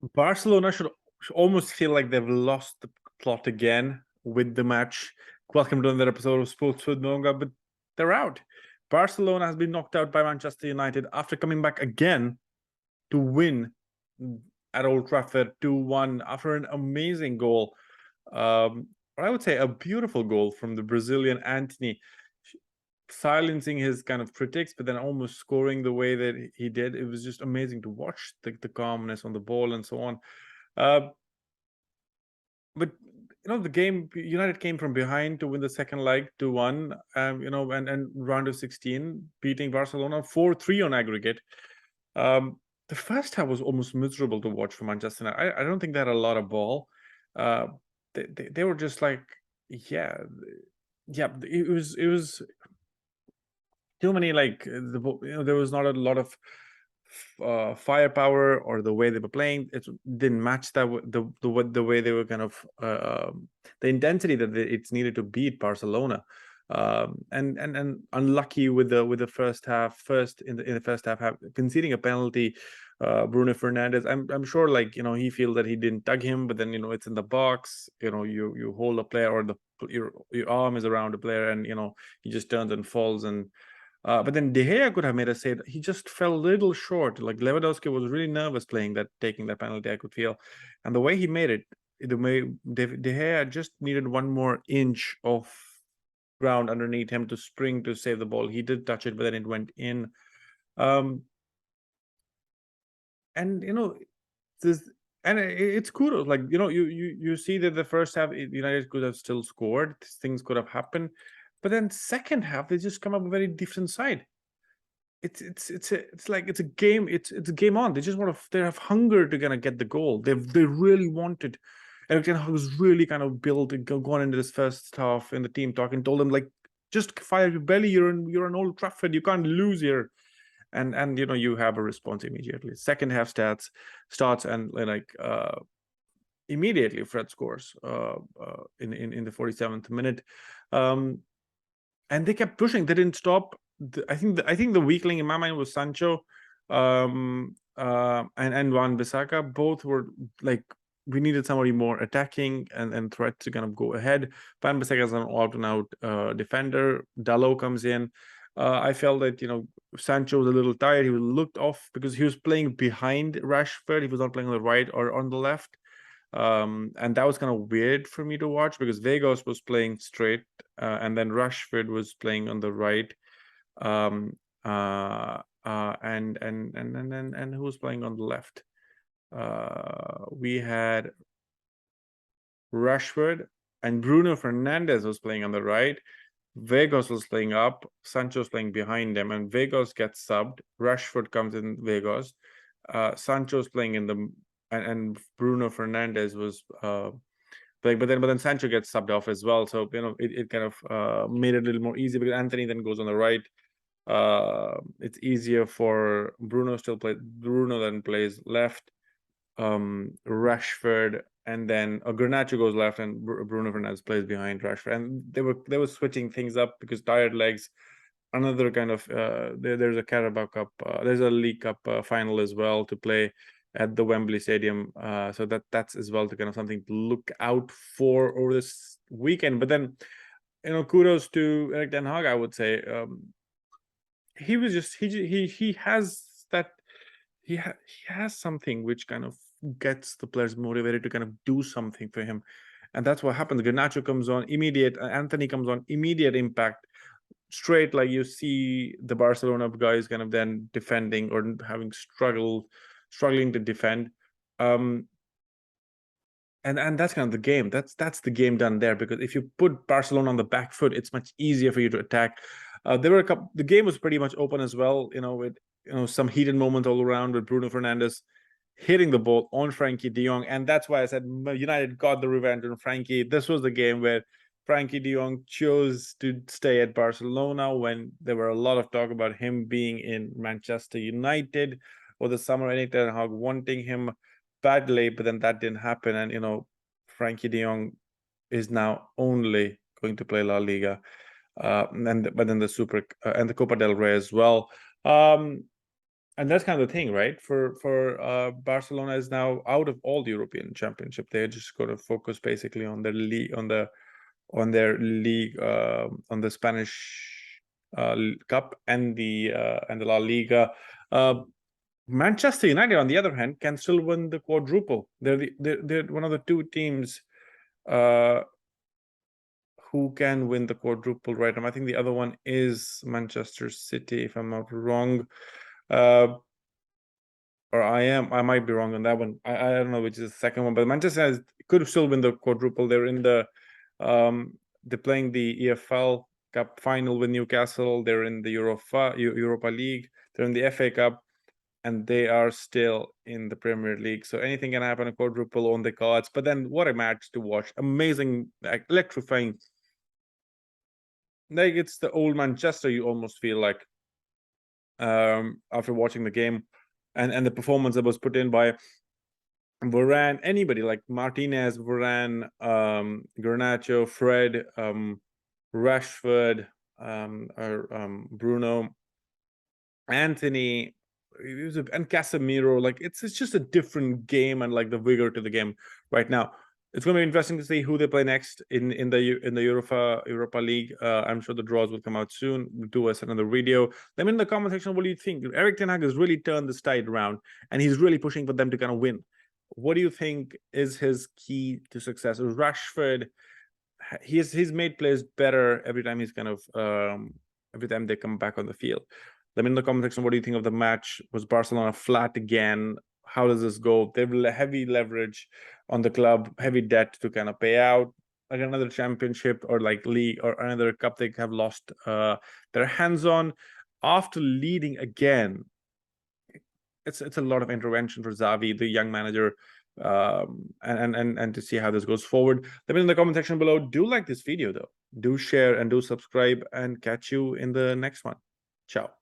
Barcelona should almost feel like they've lost the plot again with the match. Welcome to another episode of Sports with Monga, but they're out. Barcelona has been knocked out by Manchester United after coming back again to win at Old Trafford 2-1 after an amazing goal. Or I would say a beautiful goal from the Brazilian Antony, silencing his kind of critics, but then almost scoring the way that he did. It was just amazing to watch the calmness on the ball and so on. But the game, United came from behind to win the second leg 2-1. And round of 16, beating Barcelona 4-3 on aggregate. The first half was almost miserable to watch for Manchester United. I don't think they had a lot of ball. They were just like, yeah. It was too many, like, there was not a lot of firepower, or the way they were playing, it didn't match the way they were kind of the intensity that it's needed to beat Barcelona. And unlucky with the first in the first half, conceding a penalty. Bruno Fernandes, I'm sure, like, he feels that he didn't tug him, but then it's in the box. You hold a player, or your arm is around a player, and he just turns and falls. And but then De Gea could have made a save. He just fell a little short. Like, Lewandowski was really nervous taking that penalty, I could feel. And the way he made it, the way De Gea just needed one more inch of ground underneath him to spring to save the ball. He did touch it, but then it went in. And it's kudos. Like, you see that the first half, United could have still scored. Things could have happened. But then second half, they just come up a very different side. It's a game. It's a game on. They just they have hunger to kind of get the goal. They really wanted. Erik ten Hag was really kind of going into this first half in the team talk, and told them, like, just fire your belly. You're in Old Trafford. You can't lose here. And you have a response immediately. Second half starts, and immediately Fred scores in the 47th minute. And they kept pushing. They didn't stop. I think the weakling in my mind was Sancho, and Wan-Bissaka. Both were like, we needed somebody more attacking and threat to kind of go ahead. Wan-Bissaka is an out-and-out defender. Dalot comes in. I felt that Sancho was a little tired. He looked off because he was playing behind Rashford. He was not playing on the right or on the left. And that was kind of weird for me to watch, because Vegas was playing straight, and then Rashford was playing on the right. And who was playing on the left? We had Rashford, and Bruno Fernandes was playing on the right. Vegas was playing up. Sancho's playing behind them, and Vegas gets subbed. Rashford comes in Vegas. Sancho's playing in the and Bruno Fernandes was playing, but then Sancho gets subbed off as well. So it kind of made it a little more easy, because Antony then goes on the right. It's easier for Bruno Bruno then plays left. Rashford, and then Garnacho goes left, and Bruno Fernandes plays behind Rashford. And they were switching things up because tired legs. Another kind of there's a Carabao Cup, there's a League Cup final as well to play at the Wembley Stadium. So that's as well to kind of something to look out for over this weekend. But then, kudos to Erik ten Hag, I would say. He was just he has that he has something which kind of gets the players motivated to kind of do something for him, and that's what happens. Garnacho comes on immediate, Antony comes on immediate impact, straight. Like, you see the Barcelona guys kind of then defending, or having struggling to defend. And that's kind of the game. That's the game done there, because if you put Barcelona on the back foot, it's much easier for you to attack. There were the game was pretty much open as well, with some heated moments all around, with Bruno Fernandes hitting the ball on Frankie de Jong. And that's why I said United got the revenge on Frankie. This was the game where Frankie de Jong chose to stay at Barcelona, when there were a lot of talk about him being in Manchester United or the summer, and Ten Hag wanting him badly, but then that didn't happen. And Frankie de Jong is now only going to play La Liga, but then the Super and the Copa del Rey as well. And that's kind of the thing, right? For Barcelona is now out of all the European Championship. They're just going to focus basically on their league, on their league, on the Spanish Cup and the La Liga. Manchester United, on the other hand, can still win the quadruple. They're one of the two teams who can win the quadruple right now. I think the other one is Manchester City, if I'm not wrong. Or I might be wrong on that one. I don't know which is the second one, but Manchester could still win the quadruple. They're in the they're playing the EFL Cup final with Newcastle. They're in the Europa League. They're in the FA Cup, and they are still in the Premier League. So anything can happen. A quadruple on the cards. But then, what a match to watch! Amazing, like, electrifying. Like, it's the old Manchester. You almost feel like after watching the game. And the performance that was put in by Varane, anybody like Martinez, Varane, Garnacho, Fred, Rashford, or Bruno, Antony, and Casemiro. Like, it's just a different game, and like the vigor to the game right now. It's going to be interesting to see who they play next in the Europa League. I'm sure the draws will come out soon. We'll do us another video. Let me in the comment section, what do you think? Erik ten Hag has really turned this tide around, and he's really pushing for them to kind of win. What do you think is his key to success? Rashford, he's made players better every time he's kind of every time they come back on the field. Let me in the comment section, what do you think of the match? Was Barcelona flat again? How does this go? They have heavy leverage on the club, heavy debt to kind of pay out. Like another championship or like league or another cup they have lost their hands on after leading again. It's a lot of intervention for Xavi, the young manager, and to see how this goes forward. Let me in the comment section below. Do like this video though. Do share and do subscribe, and catch you in the next one. Ciao.